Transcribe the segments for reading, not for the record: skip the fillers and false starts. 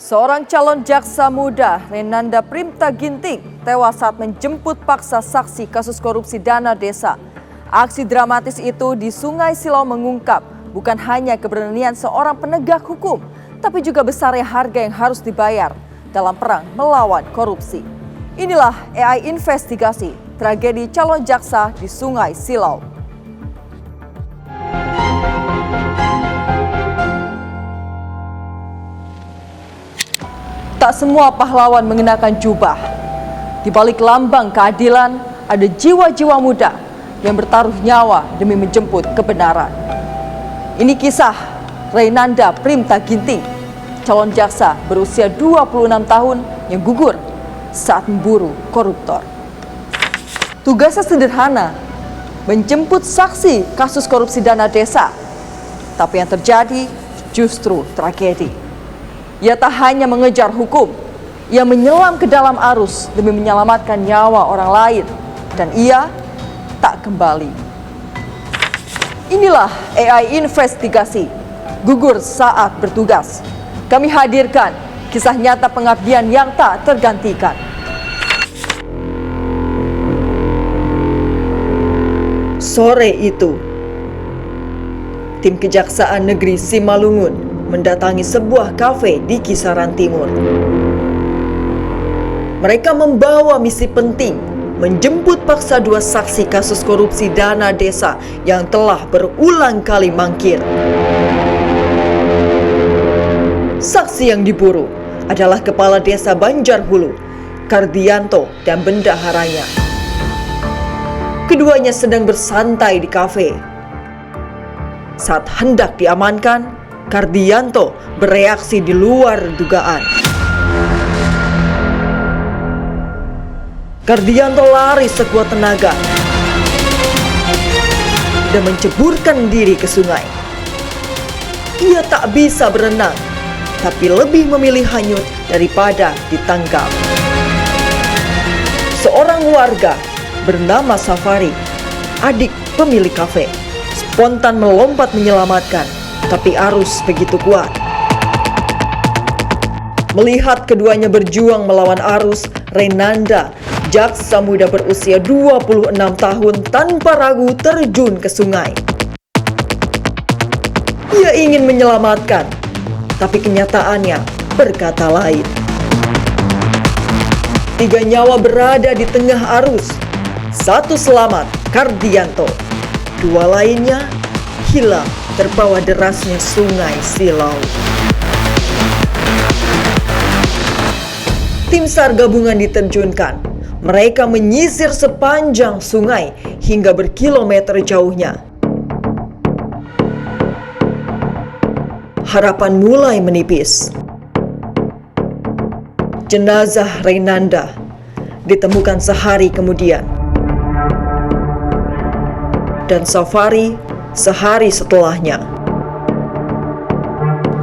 Seorang calon jaksa muda, Renanda Primta Ginting, tewas saat menjemput paksa saksi kasus korupsi dana desa. Aksi dramatis itu di Sungai Silau mengungkap bukan hanya keberanian seorang penegak hukum, tapi juga besarnya harga yang harus dibayar dalam perang melawan korupsi. Inilah AI Investigasi, tragedi calon jaksa di Sungai Silau. Tak semua pahlawan mengenakan jubah. Di balik lambang keadilan, ada jiwa-jiwa muda yang bertaruh nyawa demi menjemput kebenaran. Ini kisah Renanda Primta Ginting, calon jaksa berusia 26 tahun yang gugur saat memburu koruptor. Tugasnya sederhana, menjemput saksi kasus korupsi dana desa. Tapi yang terjadi justru tragedi. Ia tak hanya mengejar hukum, ia menyelam ke dalam arus demi menyelamatkan nyawa orang lain, dan ia tak kembali. Inilah AI Investigasi, gugur saat bertugas. Kami hadirkan kisah nyata pengabdian yang tak tergantikan. Sore itu, tim Kejaksaan Negeri Simalungun mendatangi sebuah kafe di Kisaran Timur. Mereka membawa misi penting, menjemput paksa dua saksi kasus korupsi dana desa yang telah berulang kali mangkir. Saksi yang diburu adalah Kepala Desa Banjarhulu, Kardianto, dan bendaharanya. Keduanya sedang bersantai di kafe. Saat hendak diamankan, Kardianto bereaksi di luar dugaan. Kardianto lari sekuat tenaga dan menceburkan diri ke sungai. Ia tak bisa berenang, tapi lebih memilih hanyut daripada ditangkap. Seorang warga bernama Safari, adik pemilik kafe, spontan melompat menyelamatkan, tapi arus begitu kuat. Melihat keduanya berjuang melawan arus, Renanda, jaksa muda berusia 26 tahun tanpa ragu terjun ke sungai. Ia ingin menyelamatkan, tapi kenyataannya berkata lain. 3 nyawa berada di tengah arus. 1 selamat, Kardianto. 2 lainnya hilang terbawa derasnya Sungai Silau. Tim SAR gabungan diterjunkan. Mereka menyisir sepanjang sungai hingga berkilometer jauhnya. Harapan mulai menipis. Jenazah Renanda ditemukan sehari kemudian. Dan Safari sehari setelahnya.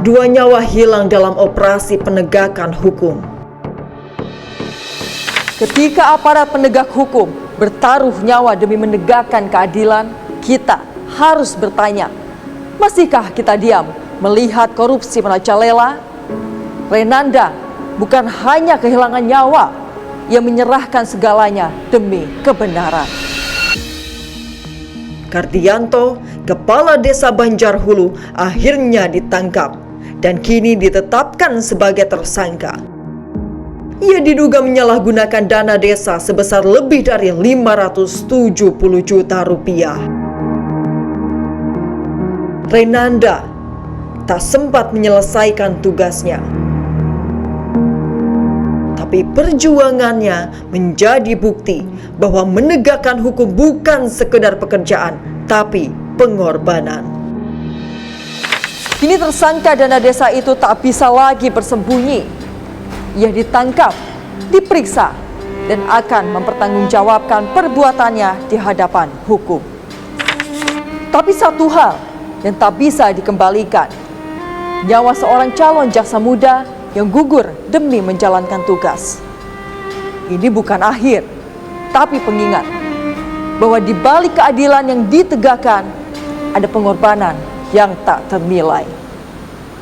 2 nyawa hilang dalam operasi penegakan hukum. Ketika aparat penegak hukum bertaruh nyawa demi menegakkan keadilan, kita harus bertanya, masihkah kita diam melihat korupsi merajalela? Renanda bukan hanya kehilangan nyawa, ia menyerahkan segalanya demi kebenaran. Kardianto, Kepala Desa Banjarhulu, akhirnya ditangkap dan kini ditetapkan sebagai tersangka. Ia diduga menyalahgunakan dana desa sebesar lebih dari 570 juta rupiah. Renanda tak sempat menyelesaikan tugasnya, tapi perjuangannya menjadi bukti bahwa menegakkan hukum bukan sekedar pekerjaan, tapi pengorbanan. Kini tersangka dana desa itu tak bisa lagi bersembunyi. Ia ditangkap, diperiksa, dan akan mempertanggungjawabkan perbuatannya di hadapan hukum. Tapi satu hal yang tak bisa dikembalikan, nyawa seorang calon jaksa muda yang gugur demi menjalankan tugas. Ini bukan akhir, tapi pengingat bahwa di balik keadilan yang ditegakkan ada pengorbanan yang tak ternilai.